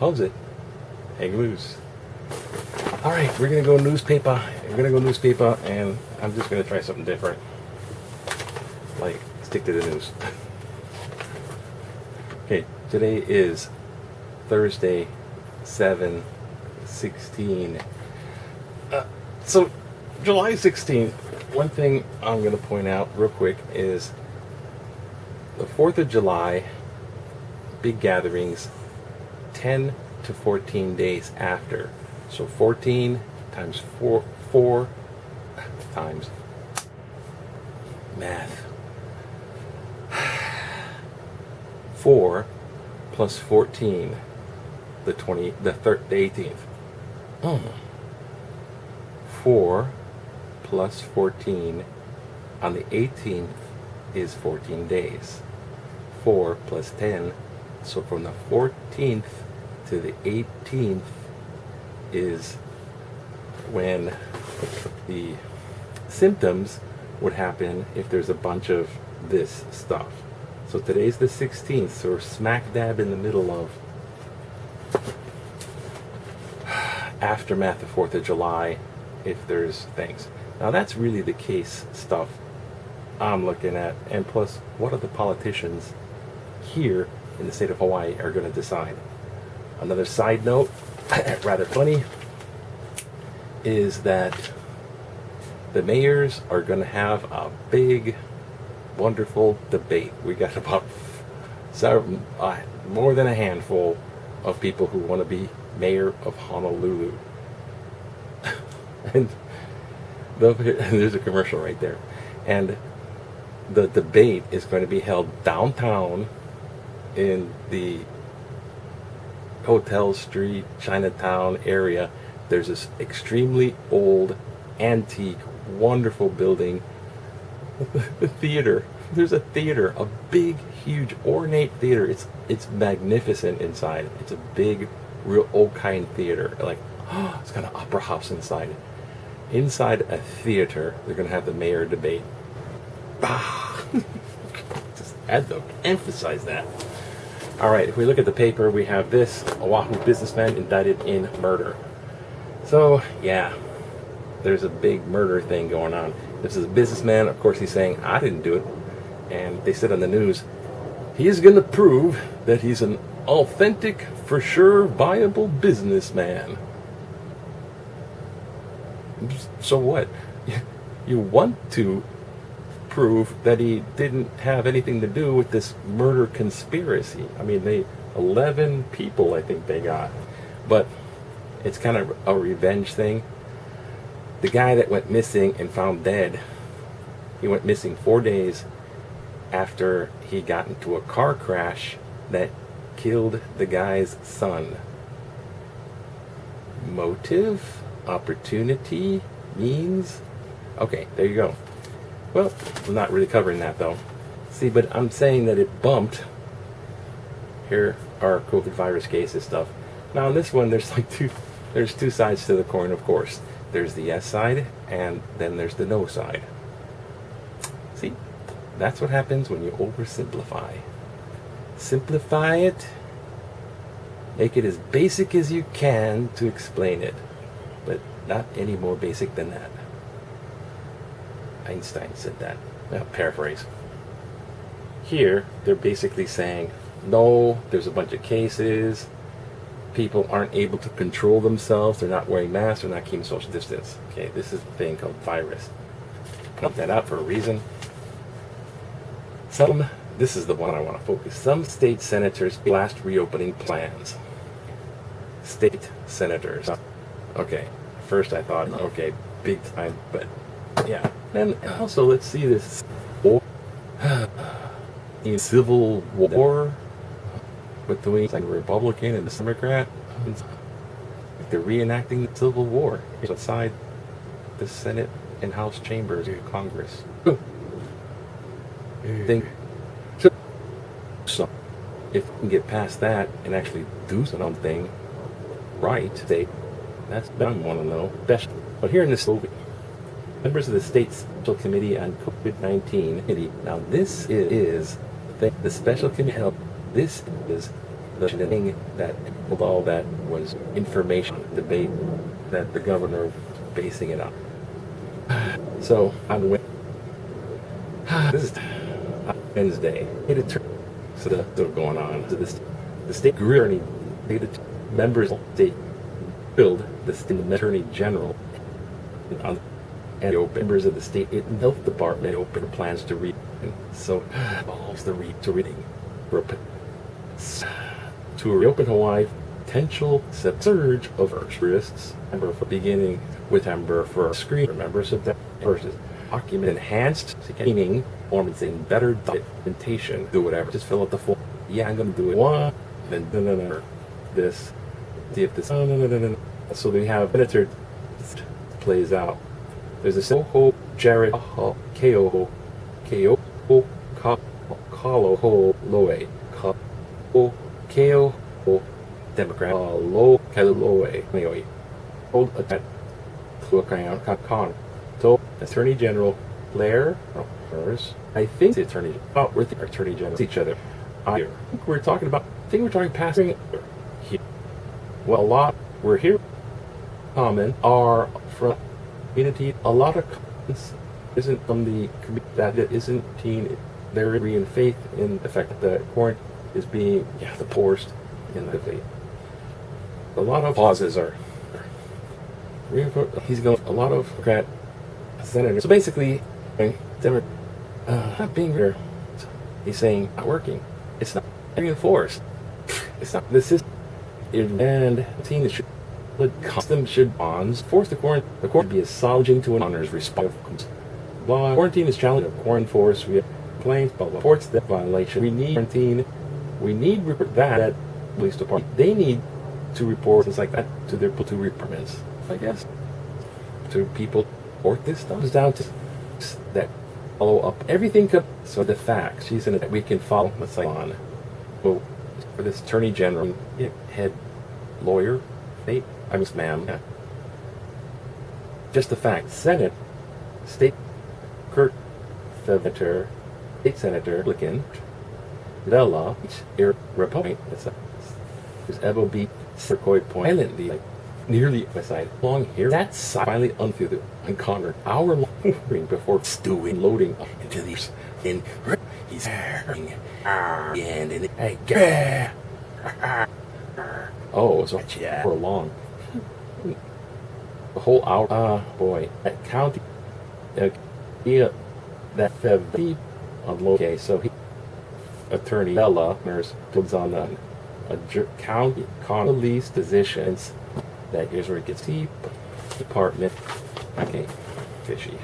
How's it? Hang loose. All right, we're gonna go newspaper. We're gonna go newspaper, and I'm just gonna try something different. Like, stick to the news. Okay, today is Thursday, 7/16. So, July 16th, one thing I'm going to point out real quick is the 4th of July, big gatherings, 10 to 14 days after. So 14 times 4 times math. 4 plus 14, the 18th. 4 plus 14 on the 18th is 14 days. 4 plus 10, so from the 14th to the 18th is when the symptoms would happen if there's a bunch of this stuff. So today's the 16th, so we're smack dab in the middle of aftermath of 4th of July, if there's things. Now that's really the case stuff I'm looking at, and plus what are the politicians here in the state of Hawaii are going to decide. Another side note, rather funny, is that the mayors are going to have a big, wonderful debate. We got about more than a handful of people who want to be mayor of Honolulu. And there's a commercial right there. And the debate is going to be held downtown in the Hotel Street, Chinatown area. There's this extremely old, antique, wonderful building. The theater. There's a theater, a big, huge, ornate theater. It's magnificent inside. It's a big, real old kind theater. Like, it's got an opera house inside. Inside a theater, they're going to have the mayor debate. Just had to emphasize that. All right, if we look at the paper, we have this: Oahu businessman indicted in murder. So, yeah, there's a big murder thing going on. This is a businessman. Of course, he's saying, I didn't do it. And they said on the news, he is going to prove that he's an authentic, for sure, viable businessman. So what? You want to prove that he didn't have anything to do with this murder conspiracy. I mean, 11 people I think they got. But it's kind of a revenge thing. The guy that went missing and found dead, he went missing 4 days after he got into a car crash that killed the guy's son. Motive? Opportunity? Means? Okay, there you go. Well, I'm not really covering that though. See, but I'm saying that it bumped. Here are COVID virus cases stuff. Now on this one, there's two sides to the coin, of course. There's the yes side, and then there's the no side. See, that's what happens when you oversimplify. Simplify it. Make it as basic as you can to explain it, but not any more basic than that. Einstein said that. Now, paraphrase. Here, they're basically saying, no, there's a bunch of cases. People aren't able to control themselves. They're not wearing masks. They're not keeping social distance. Okay, this is a thing called virus. Put that out for a reason. This is the one I want to focus. Some state senators blast reopening plans. State senators. Okay, first I thought, okay, big time, but yeah. And also, let's see this in civil war between like Republican and the Democrat. Like they're reenacting the Civil War outside the Senate and House chambers of Congress. So, if we can get past that and actually do something right, that's what I want to know. But here in this movie, members of the State Special Committee on COVID-19. Now, this is the Special Committee. This is the thing that with all that was information debate that the governor was basing it on. So on this is Wednesday. So that's still going on. So the state attorney, members of the state billed the state attorney general on and the members of the state health department open plans to read. So involves the reading to reopen Hawaii. Potential surge of tourists. Remember, for beginning with September for screen. Remember, September versus document enhanced screening, performance in better documentation. Do whatever. Just fill out the form. Yeah, I'm gonna do it. One, then this. See if this. No. So we have Senator plays out. There's a Soho, Jared, Keo, Kalo, Loe, Keo, Democrat, Lo, Kaloe. Anyway, hold that. Con. So, Attorney General Blair, I think the Attorney General, each other. I think we're talking passing here. Well, a lot we're here. Comment are from community. A lot of comments isn't from the community that isn't teen. They're in faith in the fact that the quarantine is being the poorest in the faith. A lot of pauses are. He's going a lot of Democrat senators. So basically, not being there. He's saying not working. It's not being enforced. It's not. This is and team should custom should bonds force the quarantine. The quarantine be a solid to an honors response. Blah. Quarantine is challenging. Quarantine force. We have complaints. Blah blah. Reports that violation. We need quarantine. We need report that police department. They need to report things like that to their platoon departments. I guess to people report this stuff. It's down to that follow up everything. So the facts she's in it we can follow. Let's say on. Well, for this attorney general, head lawyer, ma'am. Yeah. Just the fact. Senate, state, Kurt, Senator, state senator, Republican, Vela, Republican. There's Evo B. Circoid Point, violently, like nearly beside long here. That's finally uncovered hour long before stewing, loading up into these. And he's and oh, so for long. The whole hour. Boy, that county. That okay, so he attorney Bella nurse puts on a county police positions. That here's where it gets deep. Department. Okay, fishy.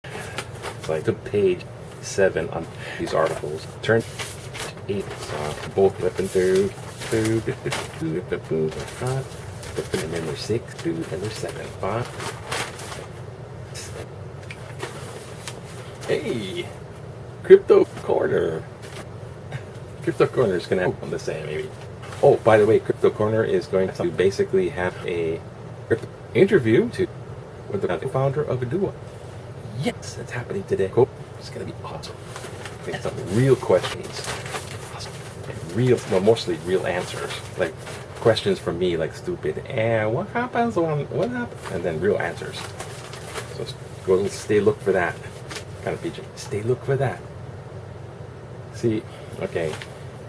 It's like to page 7 on these articles. Turn 8. Both weapon through. And then there's 6, 2, and there's 7, 5. Hey, Crypto Corner. Crypto Corner is going to have the same, maybe. Oh, by the way, Crypto Corner is going to basically have a crypto interview with the founder of Adua. Yes, that's happening today. Cool. It's going to be awesome. Some real questions. Awesome. And mostly real answers. Like questions from me, like stupid. And what happens when what happens? And then real answers. So look for that. Kind of feature. Look for that. See, okay.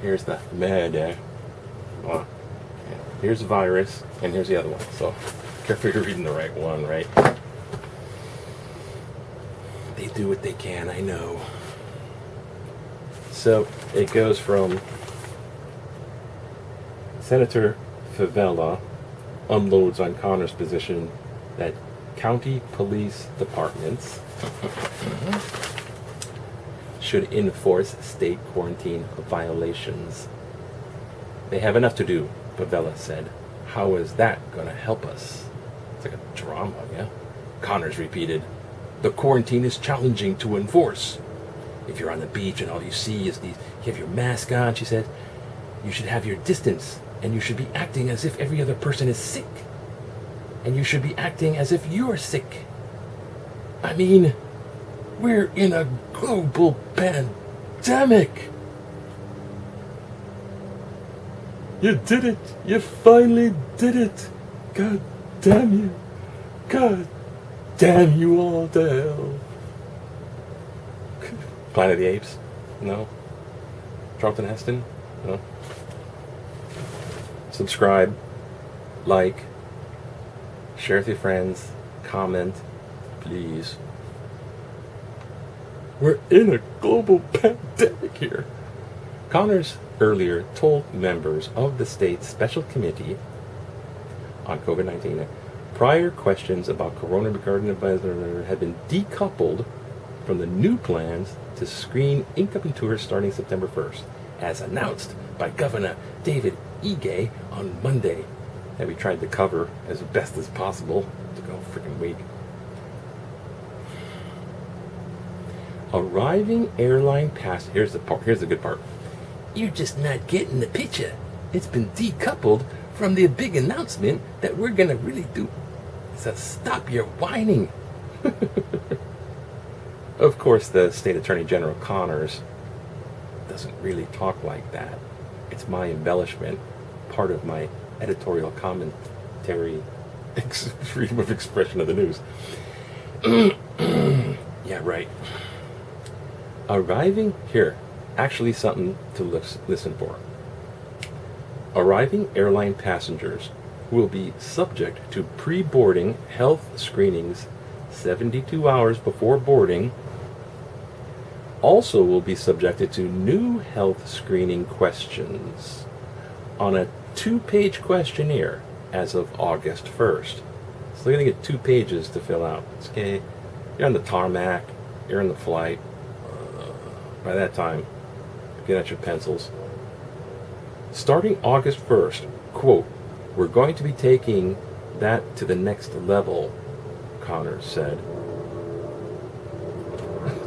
Here's the murder. Here's the virus, and here's the other one. So, careful you're reading the right one, right? They do what they can, I know. So, it goes from Senator Favela unloads on Connor's position that county police departments should enforce state quarantine violations. They have enough to do, Pavella said. How is that going to help us? It's like a drama, yeah? Connors repeated, the quarantine is challenging to enforce. If you're on the beach and all you see is you have your mask on, she said, you should have your distance, and you should be acting as if every other person is sick. And you should be acting as if you're sick. I mean, we're in a global pandemic. You did it! You finally did it! God damn you! God damn you all to hell! Planet of the Apes? No. Charlton Heston? No. Subscribe, like, share with your friends, comment, please. We're in a global pandemic here. Connors earlier told members of the state's special committee on COVID-19 prior questions about coronavirus had been decoupled from the new plans to screen incoming tourists starting September 1st, as announced by Governor David Ige on Monday, that we tried to cover as best as possible to go freaking week. Arriving airline pass. Here's the good part. You're just not getting the picture. It's been decoupled from the big announcement that we're gonna really do. So stop your whining. Of course, the State Attorney General Connors doesn't really talk like that. It's my embellishment, part of my editorial commentary, freedom of expression of the news. Yeah, right. Arriving here, actually something to listen for. Arriving airline passengers will be subject to pre-boarding health screenings 72 hours before boarding. Also will be subjected to new health screening questions on a 2-page questionnaire as of August 1st. So they're going to get 2 pages to fill out. Okay, you're on the tarmac, you're on the flight. By that time, get out your pencils. Starting August 1st, quote, we're going to be taking that to the next level, Connors said.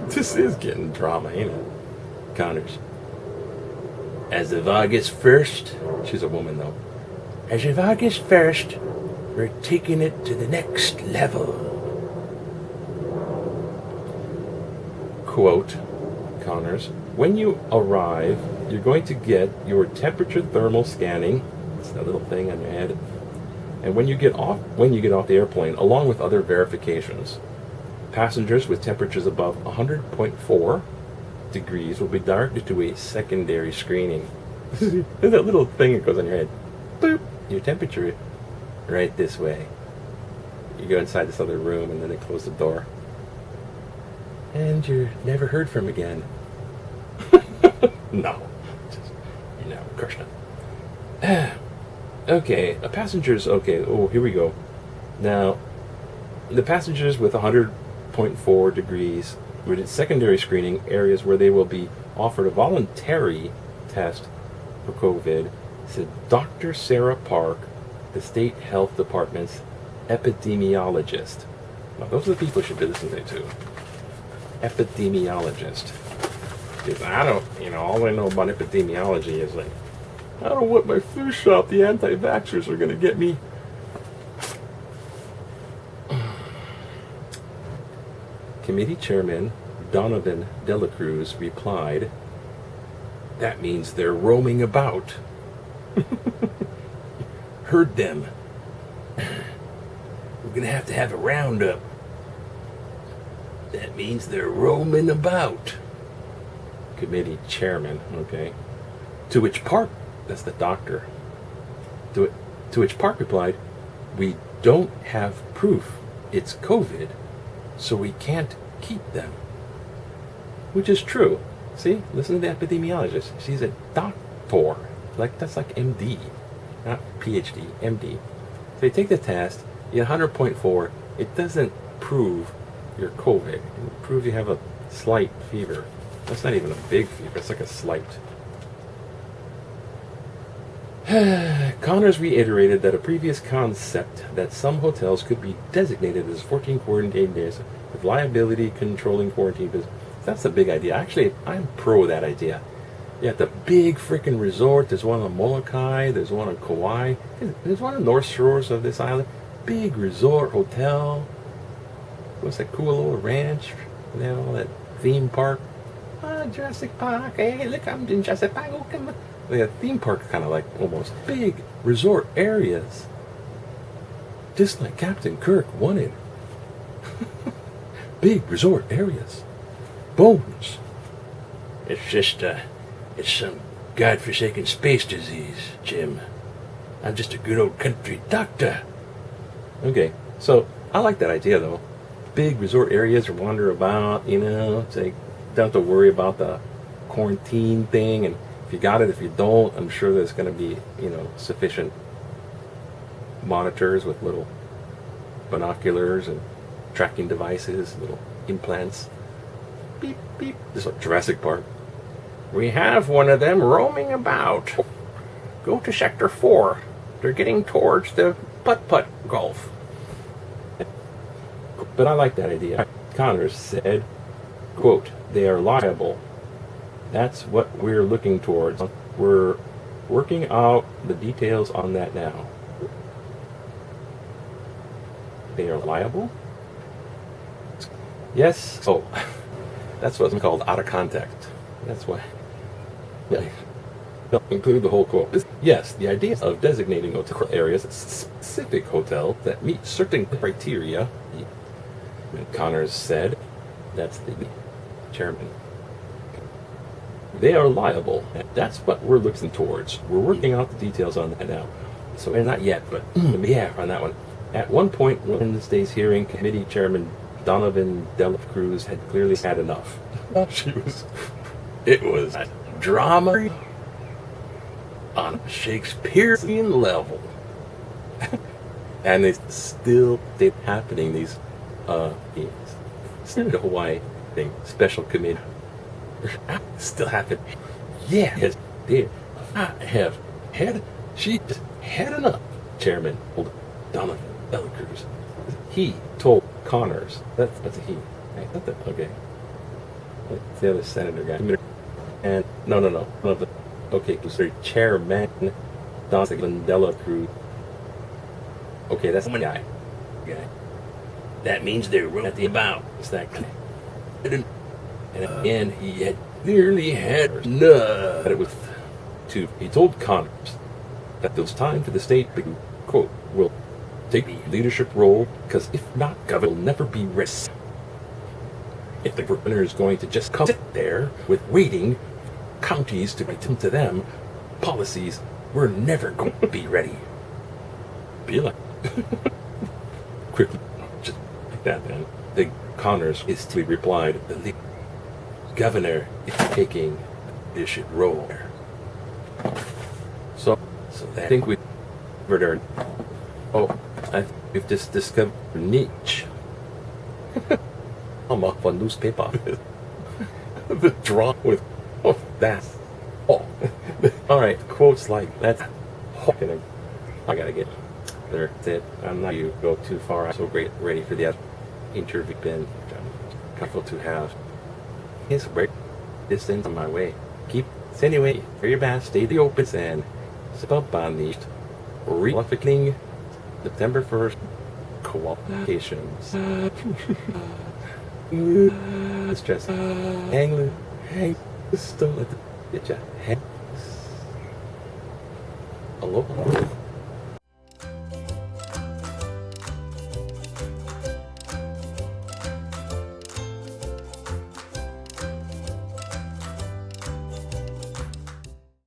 This is getting drama, ain't it? Connors. As of August 1st, she's a woman though. As of August 1st, we're taking it to the next level. Quote, Connors, when you arrive, you're going to get your temperature thermal scanning. It's that little thing on your head. And when you get off the airplane, along with other verifications, passengers with temperatures above 100.4 degrees will be directed to a secondary screening. There's that little thing that goes on your head. Boop, your temperature right this way. You go inside this other room and then they close the door. And you're never heard from again. No. Of course not. Okay, oh, here we go. Now, the passengers with 100.4 degrees were in secondary screening areas where they will be offered a voluntary test for COVID, said Dr. Sarah Park, the State Health Department's epidemiologist. Now, those are the people you should be listening to. Epidemiologist. Because I don't, all I know about epidemiology is like, I don't know what my flu shot, the anti-vaxxers are going to get me. Committee Chairman Donovan Delacruz replied, that means they're roaming about. Heard them. We're going to have a roundup. That means they're roaming about. Committee Chairman, okay. To which Park, that's the doctor. To which Park replied, we don't have proof it's COVID, so we can't keep them. Which is true. See, listen to the epidemiologist. She's a doctor. That's like MD, not PhD, MD. So you take the test, you get 100.4, it doesn't prove you're COVID. It proves you have a slight fever. That's not even a big fever, it's like a slight. Connors reiterated that a previous concept that some hotels could be designated as 14 quarantine days with liability controlling quarantine business. That's a big idea. Actually, I'm pro that idea. You have the big freaking resort. There's one on Molokai. There's one on Kauai. There's one on North Shores of this island. Big resort hotel. What's that cool little ranch? And then all that theme park. Jurassic Park. Hey, look, I'm in Jurassic Park. Oh, come on. The theme park kind of like almost big resort areas. Just like Captain Kirk wanted. Big resort areas. Bones. It's some godforsaken space disease, Jim. I'm just a good old country doctor. Okay, so I like that idea though. Big resort areas to wander about, say, don't have to worry about the quarantine thing, and if you got it, if you don't, I'm sure there's going to be, sufficient monitors with little binoculars and tracking devices, little implants. Beep, beep. Just like Jurassic Park. We have one of them roaming about. Go to Sector 4. They're getting towards the putt-putt golf. But I like that idea. Connors said, quote, they are liable. That's what we're looking towards. We're working out the details on that now. They are liable? Yes. Oh, that's what's called out of context. That's why. Yeah. Include the whole quote. Yes, the idea of designating hotel areas as specific hotels that meet certain criteria. And Connors said, that's the chairman. They are liable. That's what we're looking towards. We're working out the details on that now. So, and not yet, but yeah, on that one. At one point, Wednesday's hearing, committee chairman Donovan Dela Cruz had clearly had enough. It was a drama on a Shakespearean level. And they're happening, these the Hawaii thing, special committee. Still happening. Yeah, yes, dear. She just had enough. Chairman told Donovan Dela Cruz. He told Connors. That's a he. Okay. That's the other senator guy. And no. Okay, sorry, Chairman Donovan Dela Cruz. Okay, that's the guy. That means they're running the about. Exactly. And again, he had nearly had enough. But it was he told Connors that it was time for the state to, quote, will take the leadership role, because if not, government will never be ready. If the governor is going to just come sit there with waiting counties to attend to them policies, we're never going to be ready. Be like quickly, just like that, man. The Connors is to be replied, the governor is taking the leadership role. So I think we've heard. Oh, we've just discovered niche. I'm off on newspaper. The draw with that. Oh, all right. Quotes like that's. I gotta get there. That's it. I'm not you go too far. I'm so great, ready for the interview. Been comfortable to have. His break distance on my way. Keep anyway. For your best, stay the open and step up on the re-qualifying September 1st qualifications. It's just hang, just don't let the get ya hang. Aloha.